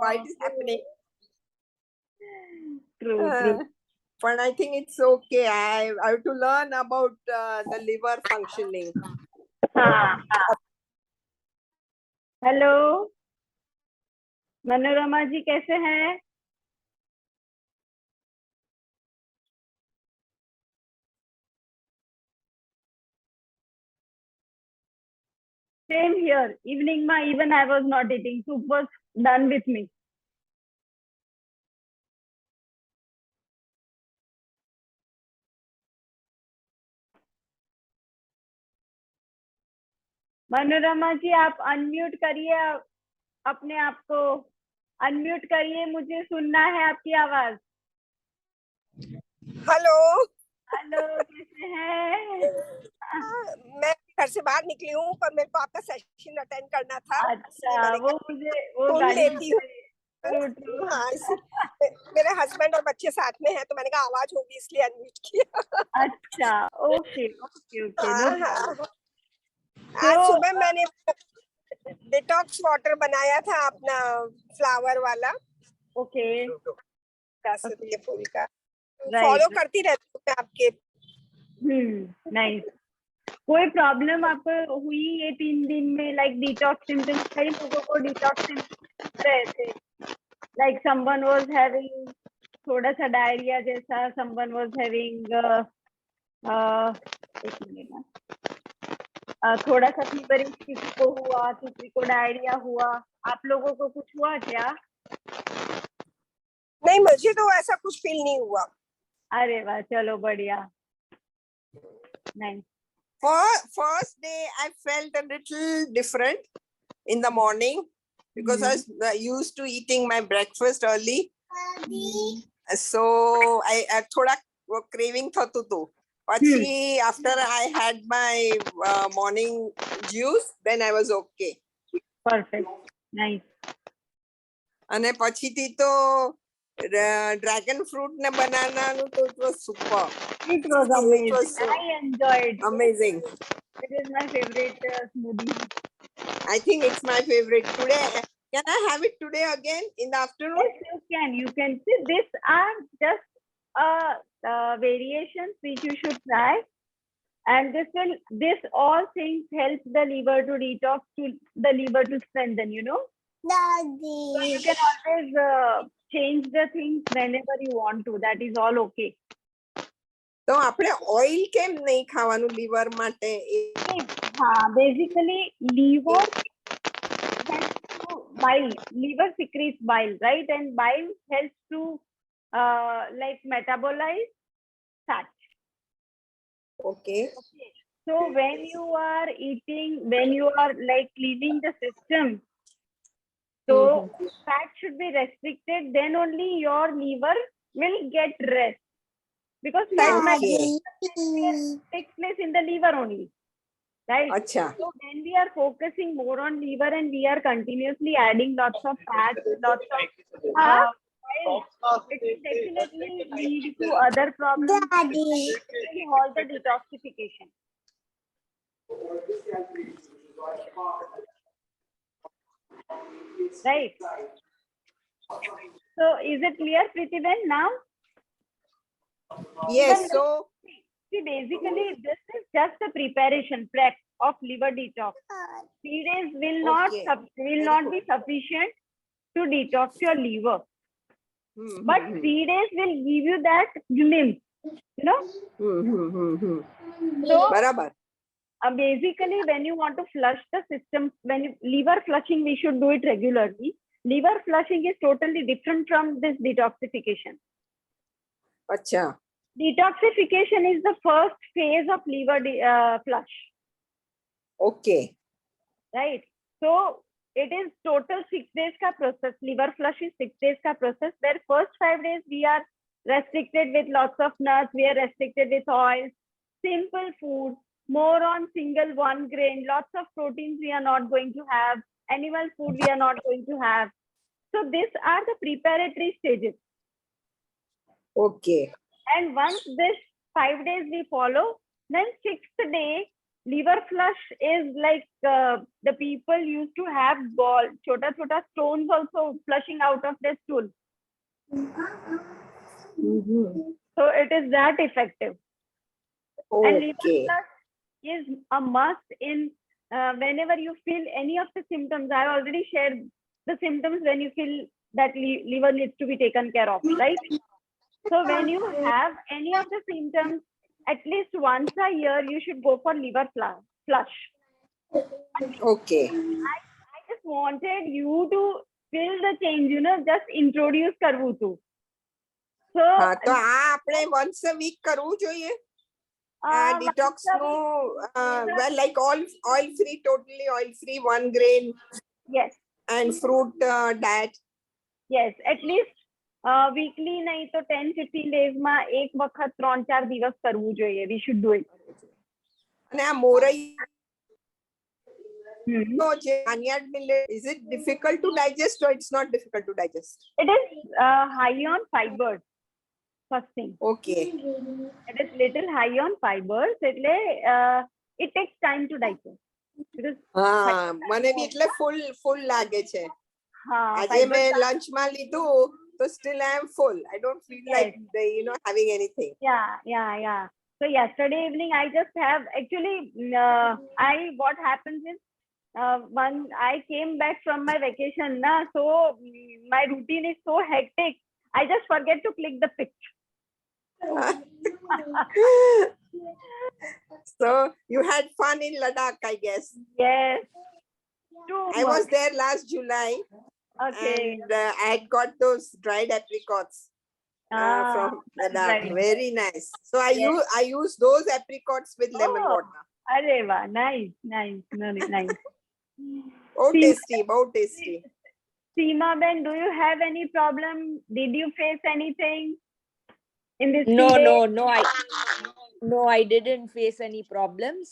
why it is happening. True. But I think it's okay. I have to learn about the liver functioning. Hello Manorama ji, कैसे हैं? Same here. Evening ma, even I was not eating. Soup was done with me. Manorama जी, आप unmute करिए अपने आप को। Unmute करिए, मुझे सुनना है आपकी आवाज। हेलो हेलो, कैसे हैं? मैं घर से बाहर निकली हूँ, पर मेरे को आपका सेशन अटेंड करना था। अच्छा, वो मुझे वो सुन गाड़ी लेती हूँ। ट्रू। हाँ, मेरे हस्बैंड और बच्चे साथ में हैं, तो मैंने कहा आवाज होगी इसलिए अनम्यूट किया। अच्छा, okay okay okay, no problem. आज सुबह मैंने डिटॉक्स वाटर बनाया था अपना फ्लावर वाला। ओके, के फूल का Right. फॉलो करती रहती हूँ मैं आपके। नाइस। कोई प्रॉब्लम आपको हुई ये 3 दिन में? लाइक डिटॉक्स सिम्टम्स, कई लोगों को डिटॉक्स सिम्टम्स रहे थे। लाइक समवन वाज हैविंग थोड़ा सा डायरिया जैसा, समवन वाज हैविंग एक मिनट ना, थोड़ा सा फीवर किसी को हुआ, किसी को डायरिया हुआ। आप लोगों को कुछ हुआ क्या? नहीं, मुझे तो ऐसा कुछ फील नहीं हुआ। अरे वाह, चलो बढ़िया। नहीं, first day I felt a little different in the morning because I was used to eating my breakfast early. So I थोड़ा वो craving था तो પછી after I had my morning juice, then I was okay. Perfect. Nice. અને પછીથી તો dragon fruit ને banana નું તો it was super. It was amazing. It was I enjoyed. Amazing. It is my favorite smoothie. I think it's my favorite today. Can I have it today again in the afternoon? Yes, you can. See, these are just variations which you should try, and this all things help the liver to detox, to the liver to strengthen. Daddy. So you can always change the things whenever you want to. That is all okay. તો આપણે oil કેમ નહીં ખાવાનું liver માટે? હા, basically liver helps to bile. Liver secretes bile, right? And bile helps to like metabolize fat. Okay. So when you are eating, when you are like cleaning the system, so fat should be restricted. Then only your liver will get rest, because fat takes place in the liver only, right? Achha. So when we are focusing more on liver and we are continuously adding lots of fat, lots of it will definitely lead to other problems. Daddy. All the detoxification. Right. So is it clear, Pritiben, now? Yes. So see, basically this is just a preparation prep of liver detox. 3 days will not be sufficient to detox your liver. But 3 days will give you that glimpse, So બરાબર. Basically, when you want to flush the system, liver flushing, we should do it regularly. Liver flushing is totally different from this detoxification. Achha. Detoxification is the first phase of liver flush. Okay. Right. So it is total 6 days ka process. Liver flush is 6 days ka process, where first 5 days we are restricted with lots of nuts, we are restricted with oils, simple food, more on single 1 grain, lots of proteins we are not going to have, animal food we are not going to have. So these are the preparatory stages. Okay. And once this 5 days we follow, then 6th day liver flush is like the people used to have ball, chota stones also flushing out of their stool. So it is that effective. And liver Okay. flush is a must in whenever you feel any of the symptoms. I have already shared the symptoms when you feel that liver needs to be taken care of, right? So when you have any of the symptoms, at least once a year, you should go for liver flush. Okay. I just wanted you to feel the change, just introduce કરવું તું. So તો આ આપણે once a week કરવું જોઈએ detox નું well like oil free, totally oil free, 1 grain yes, and fruit diet. yes, at least weekly નહીં તો 10-15 days માં એક વખત 3-4 દિવસ કરવું જોઈએ. We should do it. અને આ મોરઈ barnyard millet, is it difficult to digest or it's not difficult to digest? It is high on fibers. First thing. Okay. It is little high on fibers. It takes time to digest. મને બી એટલે full લાગે છે. આજે મેં lunch માં લીધું તો still I am full. I don't feel like having anything. Yeah. So yesterday evening I just have actually what happens is when I came back from my vacation, so my routine is so hectic. I just forget to click the picture. So you had fun in Ladakh, I guess. Yes. I was there last July. Okay. And I had got those dried apricots from Ladakh. Right. Very nice. So I use those apricots with lemon water. Arey wow, nice. Nice. Oh, tasty. Seema Ben, do you have any problem? Did you face anything in this No, I didn't face any problems.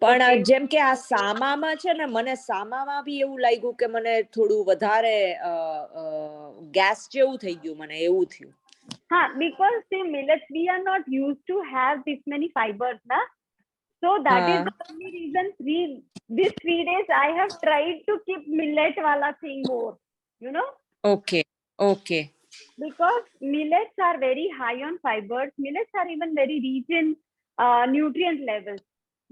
પણ જેમ કે આ સામામાં છે ને, મને સામામાં બી એવું લાગ્યું કે મને થોડું વધારે ગેસ જેવું થઈ ગયું, મને એવું થયું. Because see, millets, we are not used to have this many fibers, na? So that is the only reason these 3 days I have tried to keep millet wala thing more, Okay. Because millets are very high on fibers. Millets are even very rich in nutrient levels.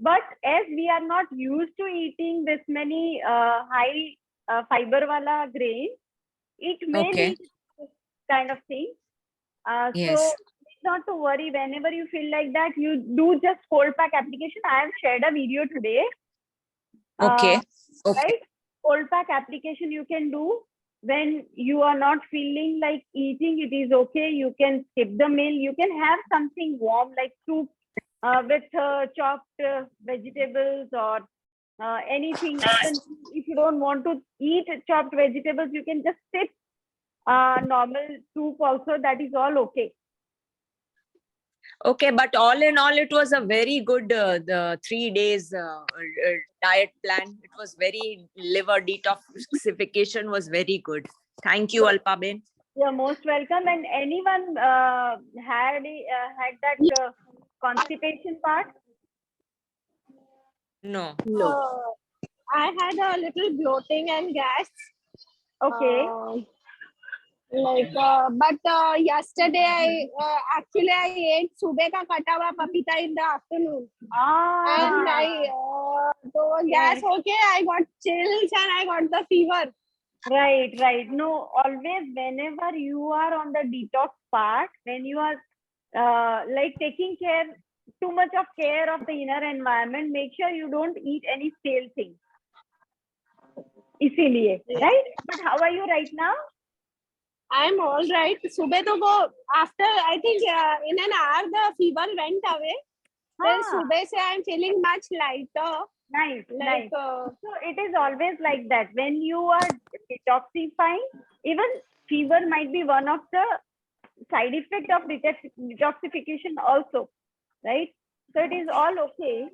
But as we are not used to eating this many high fiber wala grains, it may need this kind of thing. So not to worry. Whenever you feel like that, you do just cold pack application. I have shared a video today. Okay. Right? Cold pack application you can do when you are not feeling like eating. It is okay. You can skip the meal. You can have something warm like soup with chopped vegetables or anything. Even if you don't want to eat chopped vegetables, you can just sip normal soup also. That is all okay. Okay, but all in all, it was a very good the 3 days diet plan. It was very liver detoxification was very good. Thank you, Alpa Ben. You're most welcome. And anyone had that constipation part? No. I had a little bloating and gas. Okay. But yesterday I ate subah ka kata hua papita in the afternoon. And so gas okay, I got chills and I got the fever. Right. No, always whenever you are on the detox part, when you are like taking too much of care of the inner environment, make sure you don't eat any stale things. Isiliye, right? But how are you right now? I'm all right. Subah to after I think in an hour the fever went away. Then subah se I'm feeling much lighter. Nice. So it is always like that. When you are detoxifying, even fever might be one of the side effects of detoxification also, right? So it is all okay.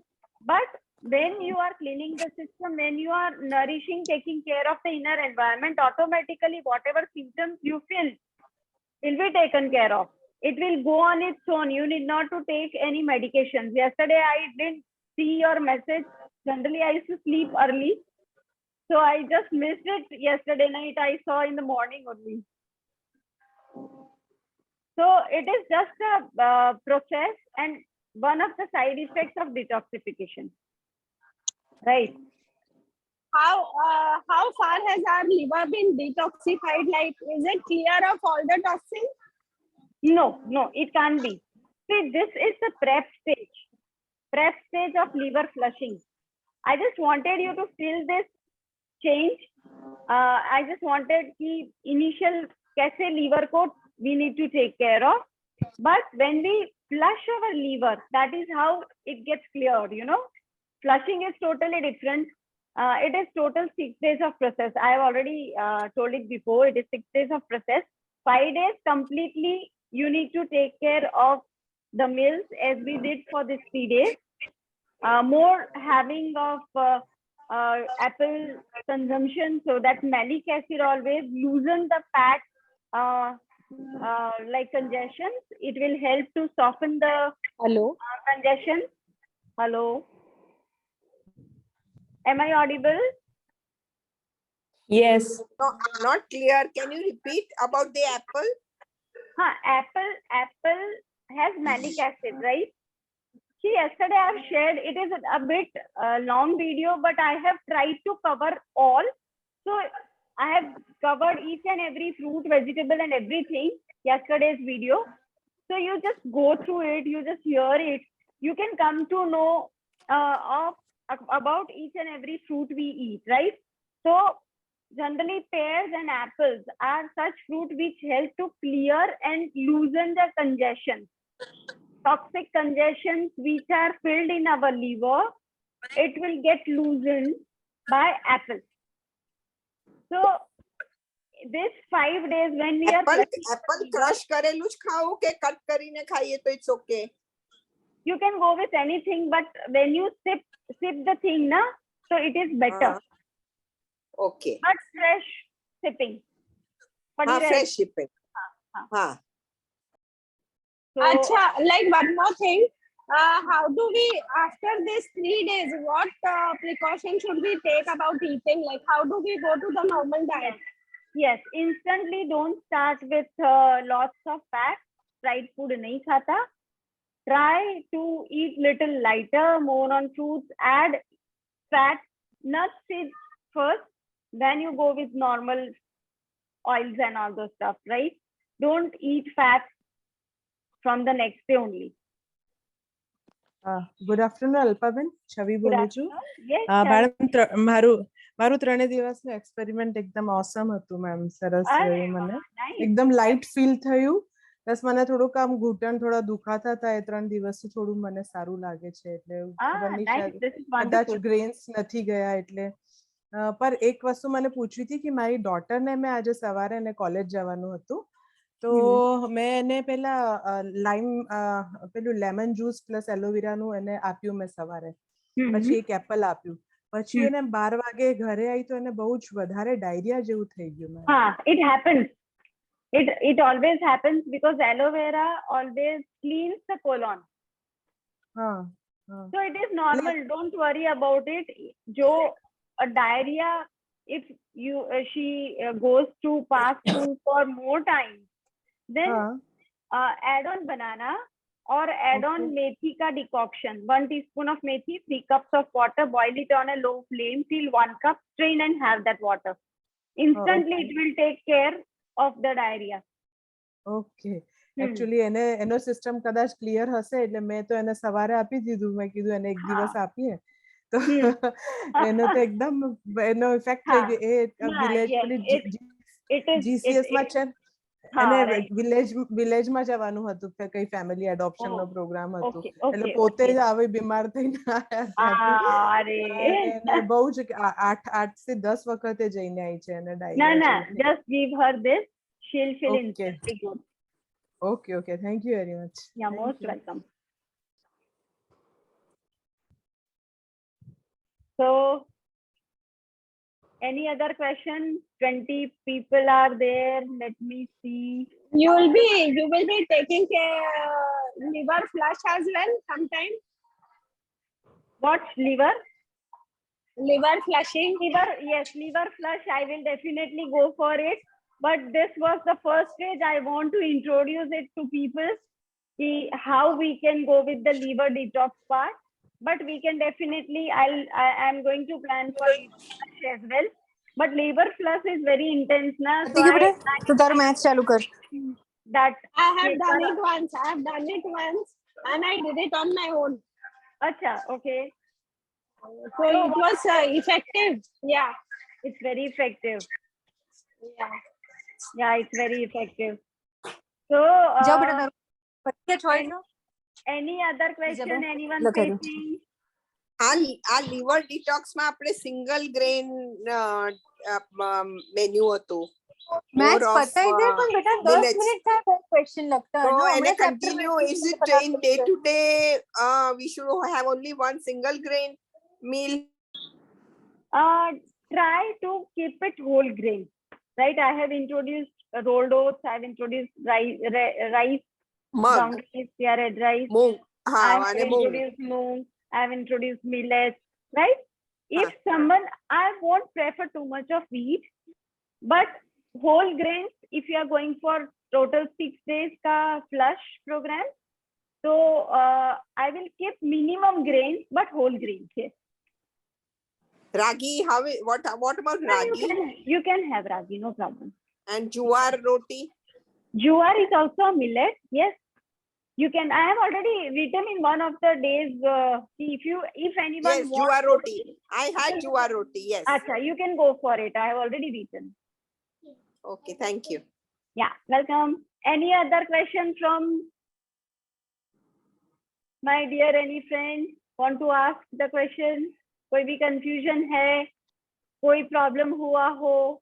But when you are cleaning the system, when you are nourishing, taking care of the inner environment, automatically whatever symptoms you feel will be taken care of. It will go on its own. You need not to take any medications. Yesterday I didn't see your message. Generally, I used to sleep early. So I just missed it yesterday night. I saw in the morning only. So it is just a process and one of the side effects of detoxification. Right. How far has our liver been detoxified? Like, is it clear of all the toxins? No, it can't be. See, this is the prep stage of liver flushing. I just wanted you to feel this change. I just wanted the initial कैसे liver को we need to take care of. But when we flush our liver, that is how it gets cleared, you know. Flushing is totally different. It is total 6 days of process. I have already told it before. It is 6 days of process. 5 days completely you need to take care of the meals as we did for these 3 days. More having of apple consumption, so that malic acid always loosen the fat like congestions. It will help to soften the congestion. Hello. Am I audible? Yes. No, I'm not clear. Can you repeat about the apple? Apple has malic acid, right? See, yesterday I've shared, it is a bit long video, but I have tried to cover all. So I have covered each and every fruit, vegetable and everything yesterday's video. So you just go through it, you just hear it. You can come to know about each and every fruit we eat, right? So generally pears and apples are such fruit which help to clear and loosen the congestion. Toxic congestions which are filled in our liver, it will get loosened by apples. So this 5 days when we apple are crush કરેલું જ ખાવું કે cut કરીને ખાઈએ તો it's okay. You can go with anything, but when you sip the thing, na, so it is better. Okay. Not fresh sipping. Fresh sipping. So, like one more thing, how do we, after these 3 days, what precautions should we take about eating? Like, how do we go to the normal diet? Yes, instantly don't start with lots of fat. Fried food nahi khata. Try to eat little lighter, more on fruits. Add fat, nuts, seeds first. Then you go with normal oils and all those stuff, right? Don't eat fat from the next day only. Good afternoon, Alpaben. Chavi બોલું છું. Yes, madam મારું 3 દિવસનું experiment એકદમ ઓસમ હતું ma'am. સરસ રહ્યું મને. એકદમ લાઇટ ફીલ થયું. બસ મને થોડુંક આમ ઘૂંટણ થોડા દુખાતા હતા એ 3 દિવસથી થોડું મને સારું લાગે છે એટલે કદાચ ગ્રેન્સ નથી ગયા એટલે પર એક વસ્તુ મને પૂછવી હતી કે મારી ડોટરને મેં આજે સવારે એને કોલેજ જવાનું હતું તો મેં એને પેલા લાઈમ પેલું લેમન જ્યુસ પ્લસ એલોવેરાનું એને આપ્યું મેં સવારે પછી એક એપલ આપ્યું પછી એને 12 વાગે ઘરે આવી તો એને બહુ જ વધારે ડાયરિયા જેવું થઈ ગયું. It happens. It always happens because aloe vera always cleans the colon. So it is normal. Don't worry about it. A diarrhea, if she goes to pass through for more time, then add on banana or add on methi ka decoction. 1 teaspoon of methi, 3 cups of water, boil it on a low flame till 1 cup, strain and have that water. Instantly it will take care of the diarrhea. Okay. Actually એનો system કદાચ clear હશે એટલે મેં તો એને સવારે આપી દીધું. મેં કીધું એને એક દિવસ આપીએ તો એનો તો એકદમ એનો ઇફેક્ટ થઈ ગયો. એ વિલેજ જીસીએસ માં છે અને વિલેજમાં જવાનું હતું કઈ ફેમિલી એડોપ્શન નો પ્રોગ્રામ હતું એટલે પોતે જ આવી બીમાર થઈને આયા. બહુ જ 8 થી 10 વખતે જઈને આવી છે એને diarrhoea. Just give her this, she'll feel instantly good. Okay, thank you very much. Yeah, most welcome. So any other question? 20 people are there. Let me see. You will be taking care liver flush as well sometime. What's liver? Liver flushing. Yes, liver flush. I will definitely go for it. But this was the first stage. I want to introduce it to people. How we can go with the liver detox part. But we can definitely, I am going to plan for liver flush as well. But liver flush is very intense now. So तो तारो match चालू कर. that I have done it once. And I did it on my own. Acha, okay. So it was effective. Yeah. It's very effective. Yeah. Yeah, it's very effective. So, जाओ बेटा तारो. क्या choice है? any other question? Anyone लो करो. facing? આ liver detox માં આપણે single grain menu હતું. Match More पता ही of, है पर बेटा 10 millets. मिनट का क्वेश्चन लगता है So ना. એને हमने chapter continue, में is it पता in नहीं day है. to day we should have only one single grain meal? Try to keep it whole grain. Right? I have introduced rolled oats. I have introduced rice, Mug, brown rice, yeah, red rice. Moong. I હા, have અને moong. introduced moong. I have introduced millets. Right? If someone, I won't prefer too much of wheat, but whole grains, if you are going for total 6 days ka flush program, so I will keep minimum grains, but whole grains. Yes. Ragi, what about ragi? You can have ragi, no problem. And jowar roti? Jowar is also a millet. Yes. You can, I have already written in one of the days, if anyone Yes, wants jowar roti. I had jowar roti, yes. Acha, you can go for it. I have already written. Okay, thank you. Yeah, welcome. Any other question from my dear any friend? Want to ask the question? कोई भी confusion है? कोई problem हुआ हो?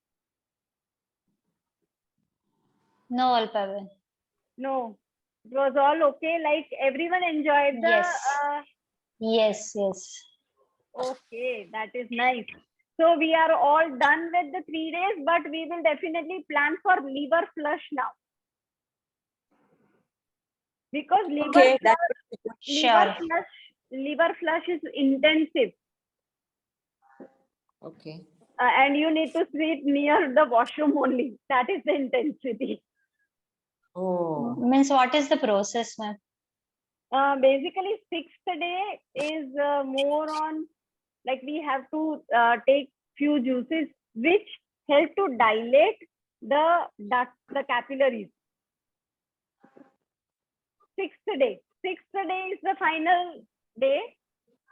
No, Alpavan. No, it was all okay. Like everyone enjoyed the. Yes. Yes. Okay, that is nice. So we are all done with the 3 days, but we will definitely plan for liver flush now. Because liver flush is intensive. Okay. And you need to sit near the washroom only. That is the intensity. Oh. Means what is the process, ma'am? Basically, 6th day is more on, like we have to take few juices which help to dilate the capillaries. 6th day is the final day,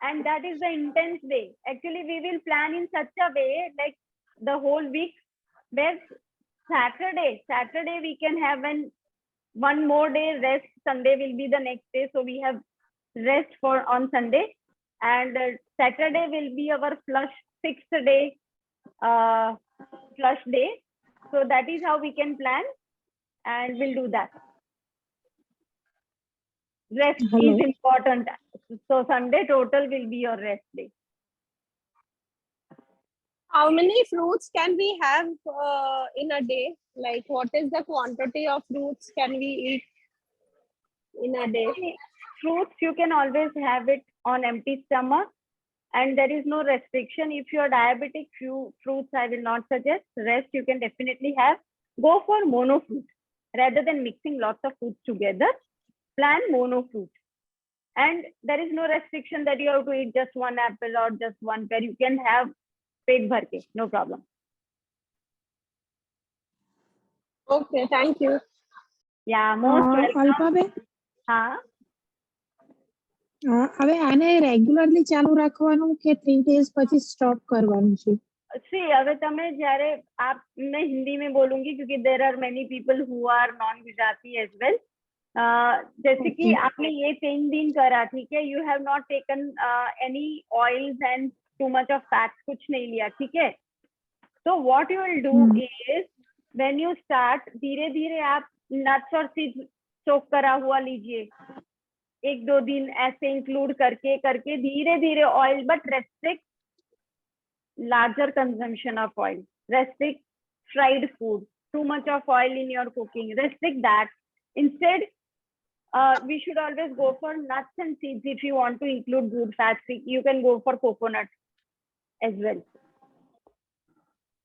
and that is the intense day. Actually, we will plan in such a way, like the whole week, where Saturday we can have one more day rest. Sunday will be the next day, so we have rest on Sunday, and Saturday will be our flush 6th day flush day. So that is how we can plan, and we'll do that. Rest is important. So Sunday total will be your rest day. How many fruits can we have in a day? Like, what is the quantity of fruits can we eat in a day? Fruits, you can always have it on empty stomach, and there is no restriction. If you are diabetic, few fruits I will not suggest. Rest you can definitely have. Go for mono fruit rather than mixing lots of fruits together. Plan mono fruit, and there is no restriction that you have to eat just one apple or just one pear. You can have pet bhar ke, no problem. Okay, thank you. Yeah, most welcome. Alpaben હા હવે આને regularly ચાલુ રાખવાનું કે 3 days પછી stop કરવાનું છે? See, હવે તમે જ્યારે मैं हिंदी में बोलूंगी क्योंकि there are many people who are non-Gujarati as well. जैसे कि आपने ये 3 दिन करा, ठीक है, you have not taken any oils and too much of fats, कुछ नहीं लिया, ठीक है. So what you will do is when you start, धीरे धीरे आप nuts और seeds सोक करा हुआ लीजिए, 1-2 दिन ऐसे इंक्लूड करके करके धीरे धीरे oil, but restrict larger consumption of oil, restrict fried food, too much of oil in your cooking, restrict that. Instead, we should always go for nuts and seeds. If you want to include good fats, you can go for coconut as well.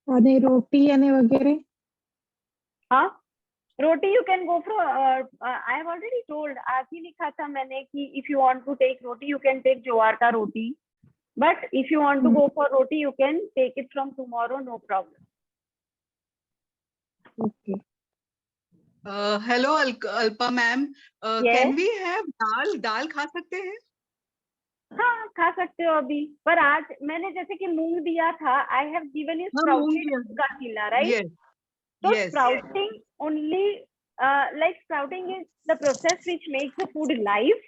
અને રોટી અને વગેરે Huh? Roti you can go for. I have already told. आज ही लिखा था मैंने कि if you want to take roti, you can take jowar ka roti. But if you want to go for roti, you can take it from tomorrow, no problem. Okay hello Alpa ma'am, Yes. Can we have dal? दाल खा सकते हैं? हाँ खा सकते हो अभी, पर आज मैंने जैसे कि मूंग दिया था, आई हैव गिवन यू हाँ, मूंग स्प्राउटेड दिया। का खिला, right? Yes, So yes. sprouting only, like sprouting is the process which makes the food live.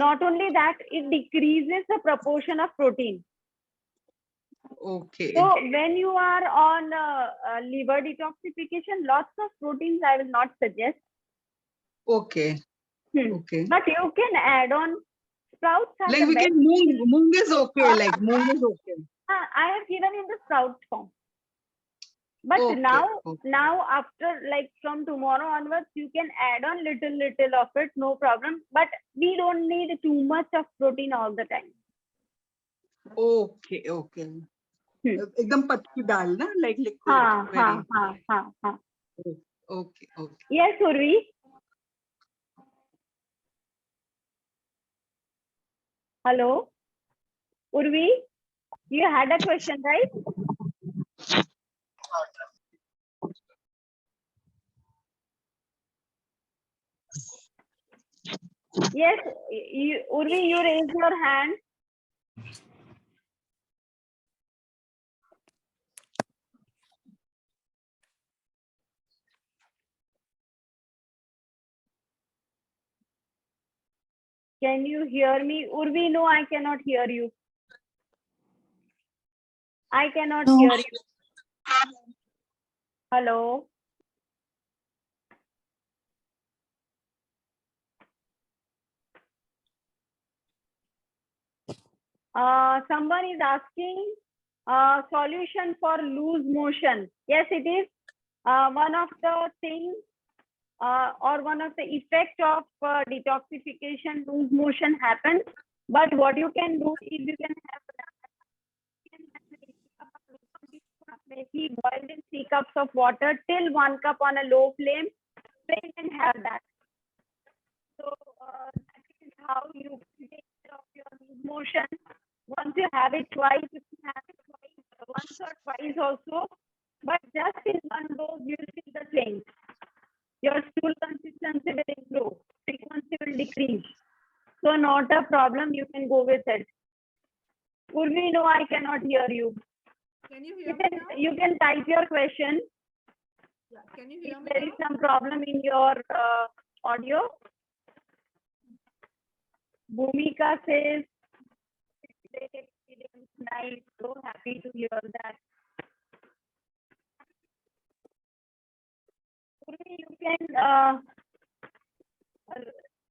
Not only that, it decreases the proportion of protein. Okay. So when you are on liver detoxification, lots of proteins I will not suggest. Okay. Okay. But you can add on sprouts. Are Like the we best. can moong is okay. Like moong is okay. I have given in the sprout form. But Okay, now after, like from tomorrow onwards, you can add on little of it, no problem. But we don't need too much of protein all the time. Okay. Okay. एकदम पतली दाल ना, like liquid. हाँ very. हाँ हाँ हाँ हाँ. Okay. Okay. Yes, Urvi. Hello, Urvi. You had a question, right? Yes, Urvi, you raise your hand. Can you hear me? Urvi, no, I cannot hear you. I cannot hear you. Hello. Someone is asking solution for loose motion. Yes, it is one of the things or one of the effects of detoxification. Loose motion happens, but what you can do is you can have maybe boiled in 3 cups of water till 1 cup on a low flame. Then you can have that. So that is how you take care of your loose motion. Once you have it twice, you can have it twice, once or twice also. But just in one dose, you will see the change. Your stool consistency will improve, frequency will decrease. So not a problem, you can go with it. Urvi, no, I cannot hear you. Can you hear me now? You can type your question. Yeah. Can you hear If me there now? is some problem in your audio. Bhumika says, great experience, nice, so happy to hear that. Urvi, you can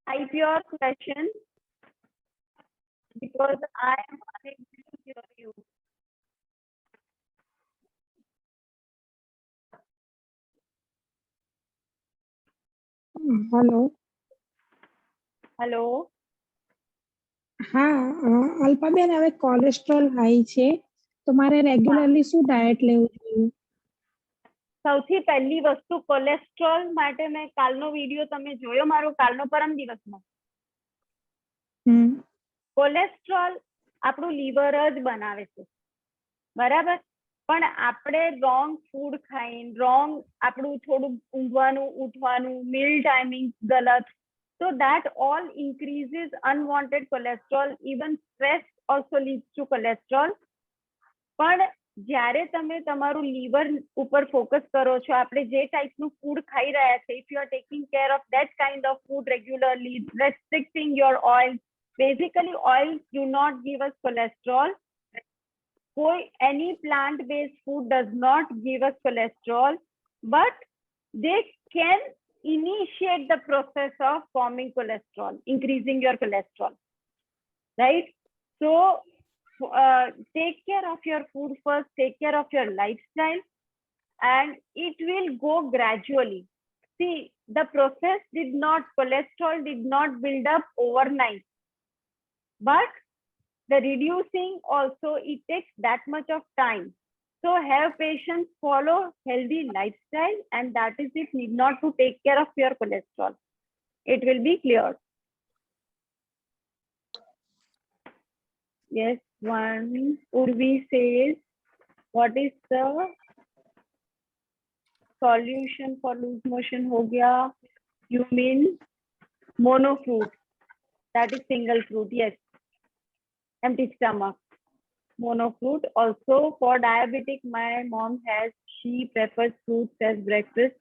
type your question because I am unable to hear you. Hello Hello. હા અલ્પાબેન હવે cholesterol high છે તો મારે regularly શું diet લેવું જોઈએ? સૌથી પહેલી વસ્તુ કોલેસ્ટ્રોલ માટે મેં કાલનો વિડિયો તમે જોયો મારો કાલનો પરમ દિવસનો. કોલેસ્ટ્રોલ આપણું લીવર જ બનાવે છે, બરાબર? પણ આપણે રોંગ ફૂડ ખાઈને રોંગ આપણું થોડું ઊંઘવાનું ઉઠવાનું મીલ ટાઈમિંગ ગલત. So that all increases unwanted cholesterol. Even stress also leads to cholesterol. પણ જ્યારે તમે તમારું લીવર ઉપર ફોકસ કરો છો, આપણે જે ટાઈપનું ફૂડ ખાઈ રહ્યા છે, if you are taking care of that kind of food regularly, restricting your oils, basically oils do not give us cholesterol. Any plant-based food does not give us cholesterol, but they can initiate the process of forming cholesterol, increasing your cholesterol, right? So take care of your food first, take care of your lifestyle, and it will go gradually. see, the process cholesterol did not build up overnight. But the reducing also, it takes that much of time. So have patience, follow healthy lifestyle, and that is it. Need not to take care of your cholesterol. It will be cleared. Yes, one. Urvi says, what is the solution for loose motion? Ho gaya. You mean mono fruit? That is single fruit. Yes. Empty stomach. Mono fruit. Also for diabetic, my mom she prefers fruits as breakfast.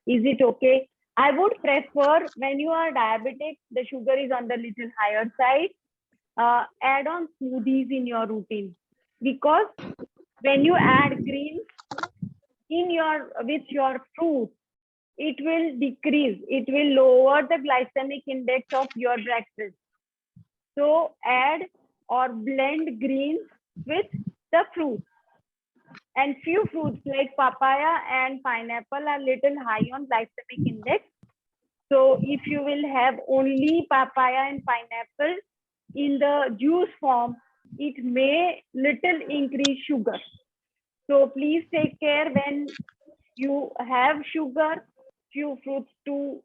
Is it okay? I would prefer, when you are diabetic, the sugar is on the little higher side. Add on smoothies in your routine, because when you add greens with your fruit, it will decrease. It will lower the glycemic index of your breakfast. So add or blend greens with the fruit. And few fruits like papaya and pineapple are little high on glycemic index. So if you will have only papaya and pineapple in the juice form, it may little increase sugar. So please take care when you have sugar, few fruits to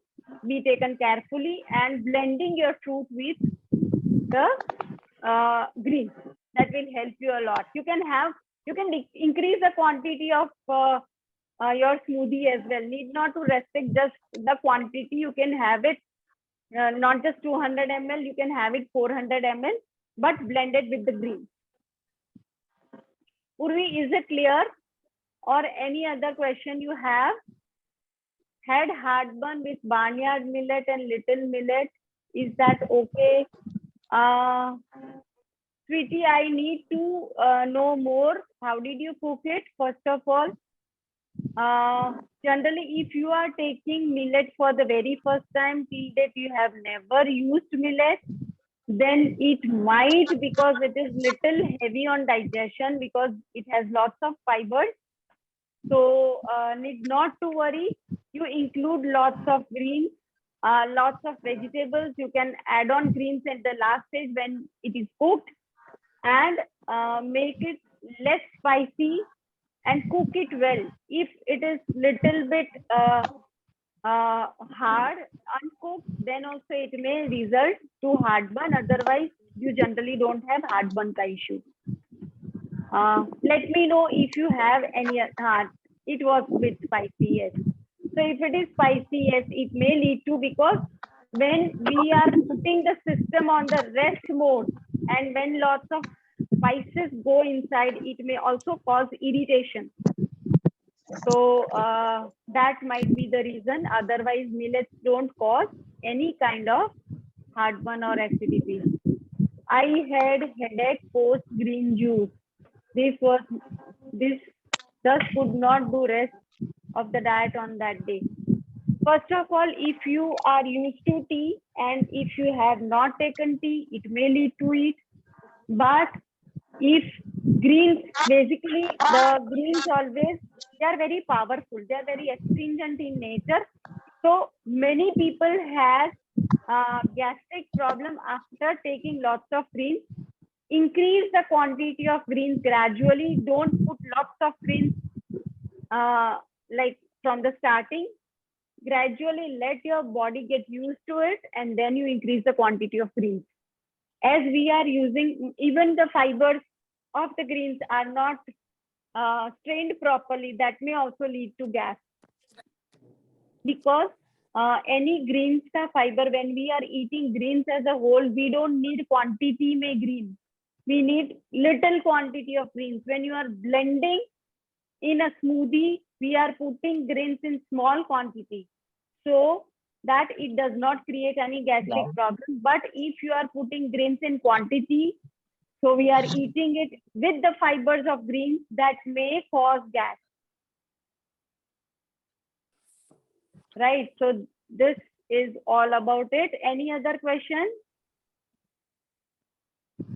be taken carefully, and blending your fruit with the greens. That will help you a lot. You can increase the quantity of your smoothie as well. Need not to restrict just the quantity. You can have it not just 200 ml. You can have it 400 ml, but blended with the greens. Urvi, is it clear? Or any other question you have? Had heartburn with barnyard millet and little millet. Is that okay? Sweetie, I need to know more. How did you cook it? First of all, generally, if you are taking millet for the very first time, till date you have never used millet, then it might, because it is little heavy on digestion, because it has lots of fibers. So need not to worry. You include lots of greens, lots of vegetables. You can add on greens at the last stage when it is cooked, and make it less spicy and cook it well. If it is little bit hard, uncooked, then also it may result to heartburn. Otherwise, you generally don't have heartburn issue. Let me know if you have any. It was with spicy, yes. So if it is spicy, yes, it may lead to, because when we are putting the system on the rest mode, and when lots of spices go inside, it may also cause irritation. So that might be the reason. Otherwise, millets don't cause any kind of heartburn or acidity. I had headache post green juice. This thus could not do rest of the diet on that day. First of all, if you are used to tea and if you have not taken tea, it may lead to it. But if greens, basically the greens always, they are very powerful. They are very astringent in nature. So many people have gastric problem after taking lots of greens. Increase the quantity of greens gradually. Don't put lots of greens like from the starting. Gradually let your body get used to it, and then you increase the quantity of greens. As we are using, even the fibers of the greens are not strained properly, that may also lead to gas. Because any greens ka fiber, when we are eating greens as a whole, we don't need quantity mein green. We need little quantity of greens. When you are blending in a smoothie, we are putting greens in small quantity, so that it does not create any gastric problem. But if you are putting greens in quantity, so we are eating it with the fibers of greens, that may cause gas. Right. So this is all about it. Any other question?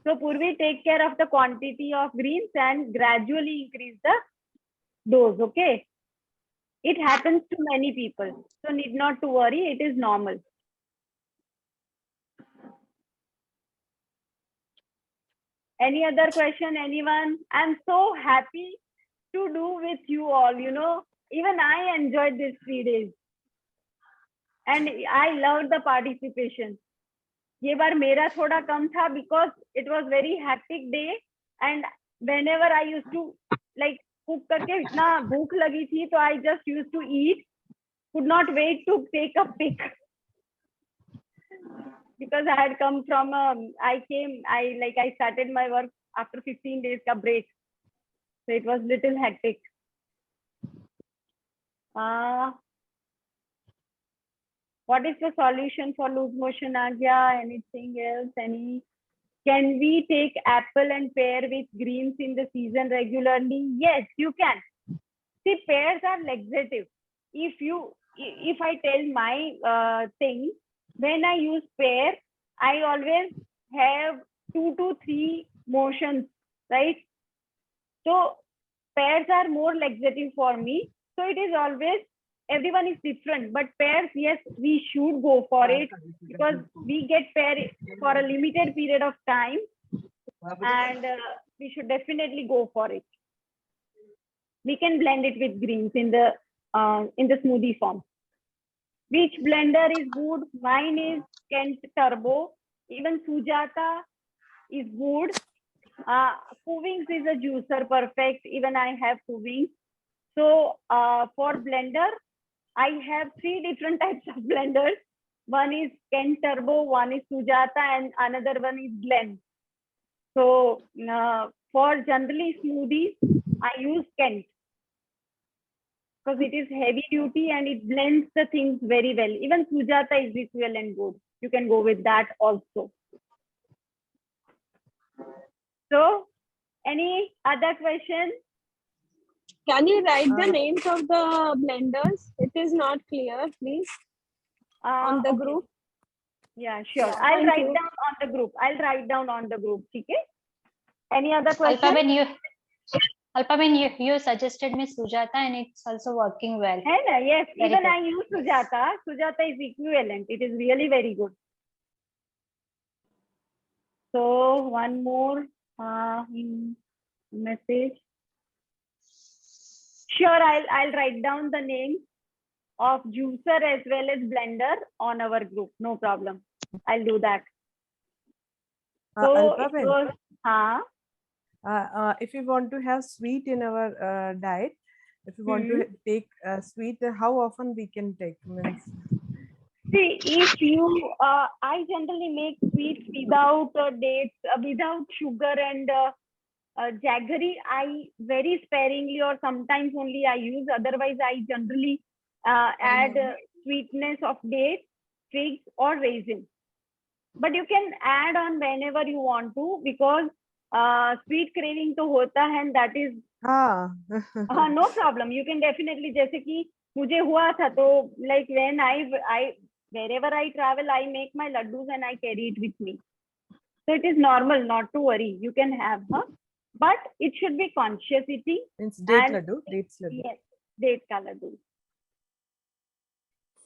So Purvi, take care of the quantity of greens and gradually increase the dose. Okay. It happens to many people, so need not to worry, it is normal. Any other question, anyone? I'm so happy to do with you all, you know. Even I enjoyed these 3 days. And I loved the participation. ये बार मेरा थोड़ा कम था because it was very hectic day and whenever I used to like cook करके इतना भूख लगी थी तो I just used to eat, could not wait to take a pic because I had come from I started my work after 15 days ka break, so it was little hectic. What is the solution for loose motion, Agya? Anything else? Can we take apple and pear with greens in the season regularly? Yes, you can. See, pears are laxative. If I tell my thing, when I use pear, I always have 2 to 3 motions, right? So pears are more laxative for me. So it is always, everyone is different, but pears, yes, we should go for it because we get pear for a limited period of time and we should definitely go for it. We can blend it with greens in the smoothie form. Which blender is good? Mine is Kent Turbo. Even Sujata is good. Kuvings is a juicer, perfect. Even I have Kuvings. So for blender, I have 3 different types of blenders. One is Kent Turbo, one is Sujata, and another one is Glen. So for generally smoothies, I use Kent because it is heavy duty and it blends the things very well. Even Sujata is equivalent good. You can go with that also. So, any other questions? Can you write the names of the blenders? It is not clear, please, on the group. Yeah, sure. I'll write down on the group. I'll write down on the group. Okay. Any other questions? Alpaben, you suggested me Sujata and it's also working well. Yes, Very even good. I use Sujata. Sujata is equivalent. It is really very good. So one more message. Sure, I'll write down the name of juicer as well as blender on our group. No problem. I'll do that. So it was, if you want to have sweet in our diet, if you want to take sweet, how often we can take? See, if you, I generally make sweets without dates, without sugar and jaggery. I very sparingly or sometimes only I use. Otherwise, I generally add sweetness of dates, figs, or raisins. But you can add on whenever you want to because sweet craving to hota hai and that is no problem. You can definitely, जैसे कि मुझे हुआ था तो like when I wherever I travel I make my laddus and I carry it with me. So it is normal, not to worry. You can have but it should be conscious eating. Means date laddu, dates laddu. Yes, date ka laddu.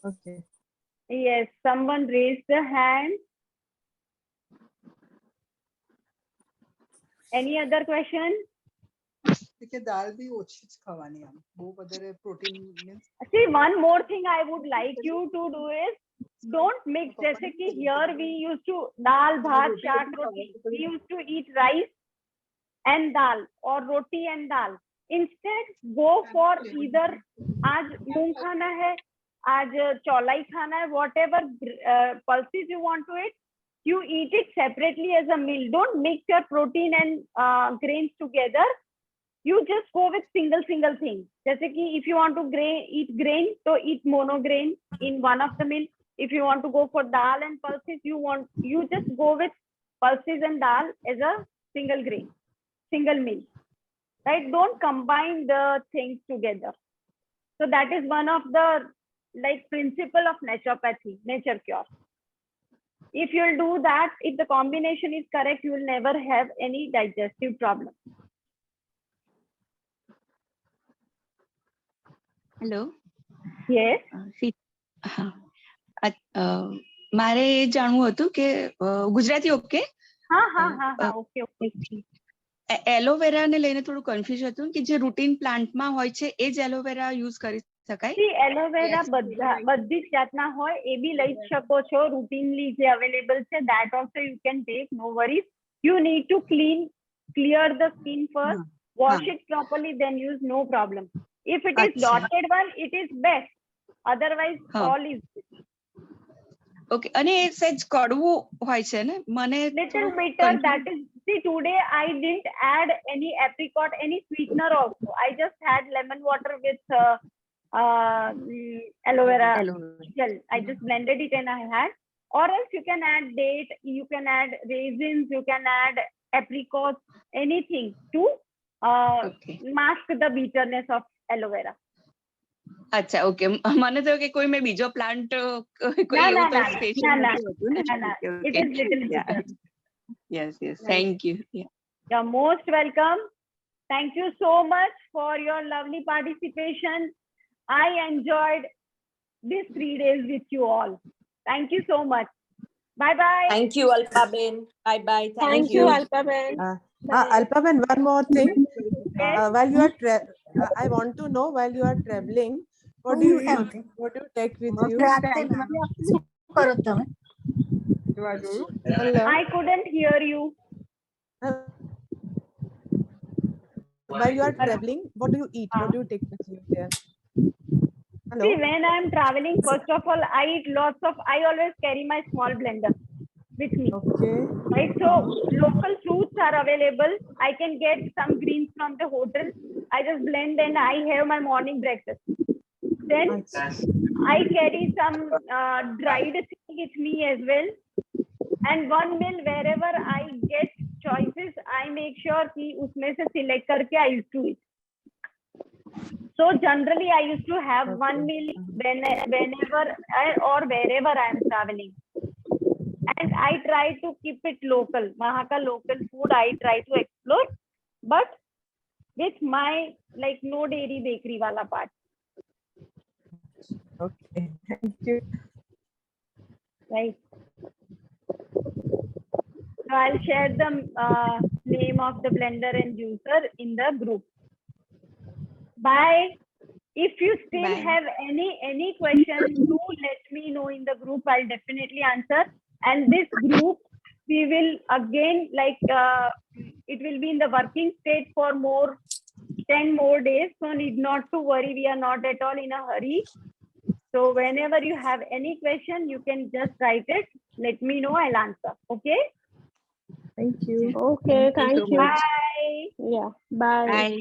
Okay. Yes, someone raised the hand. Any other question? કે દાળ બી ઓછી જ ખાવાની આમ બહુ વધારે protein means See, one more thing I would like you to do is don't mix. जैसे कि here we used to dal, bhat, chaat, roti. We used to eat rice and dal or roti and dal. Instead, go for either आज मूंग खाना है, आज चौलाई खाना है, whatever pulses you want to eat, you eat it separately as a meal. Don't mix your protein and grains together. You just go with single thing. जैसे कि if you want to eat grain, so eat mono grain in one of the meal. If you want to go for dal and pulses, you just go with pulses and dal as a single grain, single meal. Right? Don't combine the things together. So that is one of the like principle of naturopathy, nature cure. If you'll do that, if the combination is correct, you will never have any digestive problem. Hello. Yes. હા મારે એ જાણવું હતું કે Gujarati okay હા હા હા હા okay okay. Aloe vera ને લઈને થોડું કન્ફ્યુઝ હતું કે જે રૂટીન પ્લાન્ટમાં હોય છે એ જ એલોવેરા યુઝ કરી શકાય? See, એલોવેરા બધી જ જાતના હોય એ બી લઈ શકો છો. રૂટીનલી જે અવેલેબલ છે that also you can take, no worries. You need to clear the skin first, wash it properly, then use, no problem. If it is dotted one, it is best. Otherwise all is okay અને એ સહેજ કડવું હોય છે ને મને little bitter. That is, see, today I didn't add any apricot, any sweetener also. I just had lemon water with aloe vera gel. I just blended it and I had. Or else you can add date, you can add raisins, you can add apricots, anything to mask the bitterness of aloe vera. અચ્છા okay મને તો કે કોઈ મેં બીજો plant કોઈ એવું તો સ્પેશિયલ નથી હોતું ને. It is little bitter. Yes, thank you. You're most welcome. Thank you so much for your lovely participation. I enjoyed these 3 days with you all. Thank you so much. Bye bye. Thank you, Alpaben. Bye bye. Thank you, Alpaben. Alpaben, one more thing. While you are I want to know, while you are traveling, what do you eat? What do you take with you? Hello. I couldn't hear you. While you are traveling, what do you eat? What do you take with you there? Hello. See, when I'm traveling, first of all, I eat lots of, I always carry my small blender with me. Okay. Right, so local fruits are available. I can get some greens from the hotel. I just blend and I have my morning breakfast. Then I carry some dried thing with me as well. And one meal wherever I get choices, I make sure कि उसमें से select करके I used to eat. So generally I used to have one meal whenever or wherever I am traveling. And I try to keep it local. वहाँ का local food I try to explore, but with my like no dairy bakery वाला part. Okay, thank you. Right. So I'll share the name of the blender and juicer in the group. Bye. If you still have any questions, do let me know in the group. I'll definitely answer. And this group, we will again it will be in the working state for 10 more days. So need not to worry. We are not at all in a hurry. So whenever you have any question, you can just write it. Let me know. I'll answer. Okay. Thank you. Okay, thank you. Bye. Yeah, bye. Bye.